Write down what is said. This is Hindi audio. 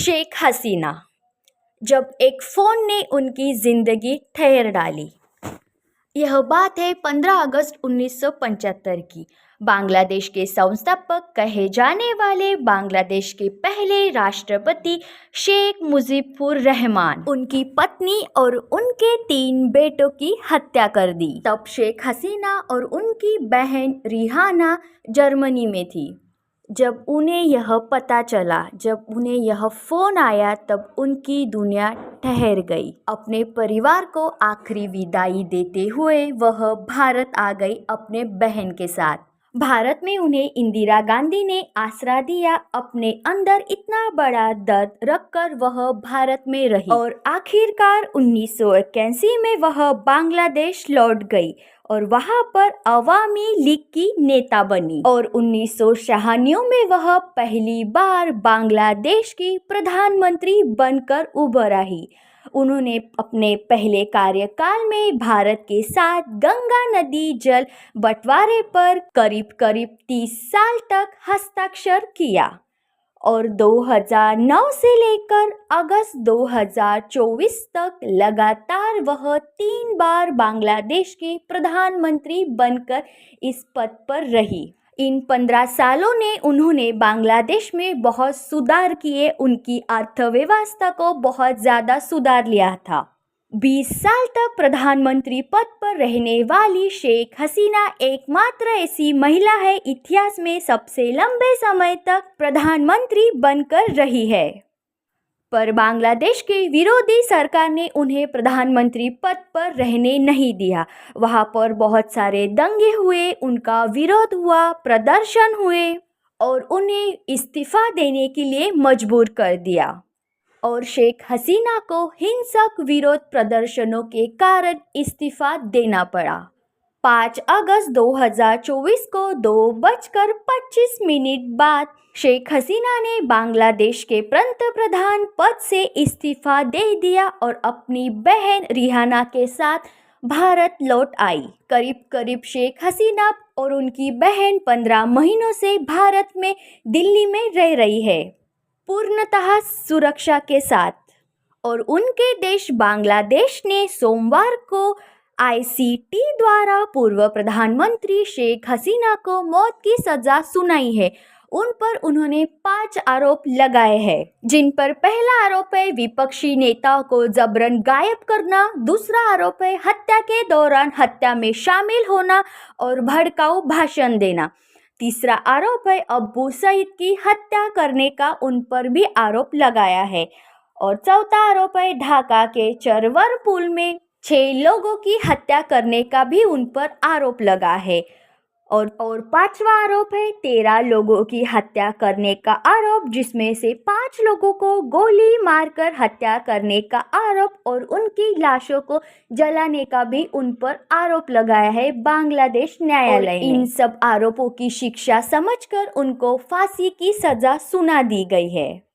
शेख हसीना, जब एक फ़ोन ने उनकी ज़िंदगी ठहर डाली। यह बात है 15 अगस्त 1975 की। बांग्लादेश के संस्थापक कहे जाने वाले बांग्लादेश के पहले राष्ट्रपति शेख मुजीबुर रहमान, उनकी पत्नी और उनके 3 बेटों की हत्या कर दी। तब शेख हसीना और उनकी बहन रिहाना जर्मनी में थी। जब उन्हें यह पता चला, जब उन्हें यह फ़ोन आया, तब उनकी दुनिया ठहर गई। अपने परिवार को आखिरी विदाई देते हुए वह भारत आ गई अपने बहन के साथ। भारत में उन्हें इंदिरा गांधी ने आसरा दिया। अपने अंदर इतना बड़ा दर्द रखकर वह भारत में रही और आखिरकार 1981 में वह बांग्लादेश लौट गई और वहां पर अवामी लीग की नेता बनी और 1996 में वह पहली बार बांग्लादेश की प्रधानमंत्री बनकर उभर आई। उन्होंने अपने पहले कार्यकाल में भारत के साथ गंगा नदी जल बंटवारे पर करीब 30 साल तक हस्ताक्षर किया और 2009 से लेकर अगस्त 2024 तक लगातार वह 3 बार बांग्लादेश की प्रधानमंत्री बनकर इस पद पर रही। इन 15 सालों ने उन्होंने बांग्लादेश में बहुत सुधार किए, उनकी अर्थव्यवस्था को बहुत ज़्यादा सुधार लिया था। 20 साल तक प्रधानमंत्री पद पर रहने वाली शेख हसीना एकमात्र ऐसी महिला है इतिहास में सबसे लंबे समय तक प्रधानमंत्री बनकर रही है। पर बांग्लादेश की विरोधी सरकार ने उन्हें प्रधानमंत्री पद पर रहने नहीं दिया। वहां पर बहुत सारे दंगे हुए, उनका विरोध हुआ, प्रदर्शन हुए और उन्हें इस्तीफा देने के लिए मजबूर कर दिया और शेख हसीना को हिंसक विरोध प्रदर्शनों के कारण इस्तीफा देना पड़ा। 5 अगस्त 2024 को 2:25 बाद शेख हसीना ने बांग्लादेश के पंतप्रधान पद से इस्तीफा दे दिया और अपनी बहन रिहाना के साथ भारत लौट आई। करीब शेख हसीना और उनकी बहन 15 महीनों से भारत में दिल्ली में रह रही है, पूर्णतः सुरक्षा के साथ। और उनके देश बांग्लादेश ने सोमवार को ICT द्वारा पूर्व प्रधानमंत्री शेख हसीना को मौत की सजा सुनाई है। उन पर उन्होंने 5 आरोप लगाए हैं, जिन पर पहला आरोप है विपक्षी नेताओं को जबरन गायब करना, दूसरा आरोप है हत्या के दौरान हत्या में शामिल होना और भड़काऊ भाषण देना, तीसरा आरोप है अब्बू सईद की हत्या करने का, उन पर भी आरोप लगाया है और चौथा आरोप है ढाका के चरवर पुल में 6 लोगों की हत्या करने का भी उन पर आरोप लगा है और 5वां आरोप है 13 लोगों की हत्या करने का आरोप, जिसमें से 5 लोगों को गोली मारकर हत्या करने का आरोप और उनकी लाशों को जलाने का भी उन पर आरोप लगाया है बांग्लादेश न्यायालय ने। इन सब आरोपों की शिक्षा समझकर उनको फांसी की सजा सुना दी गई है।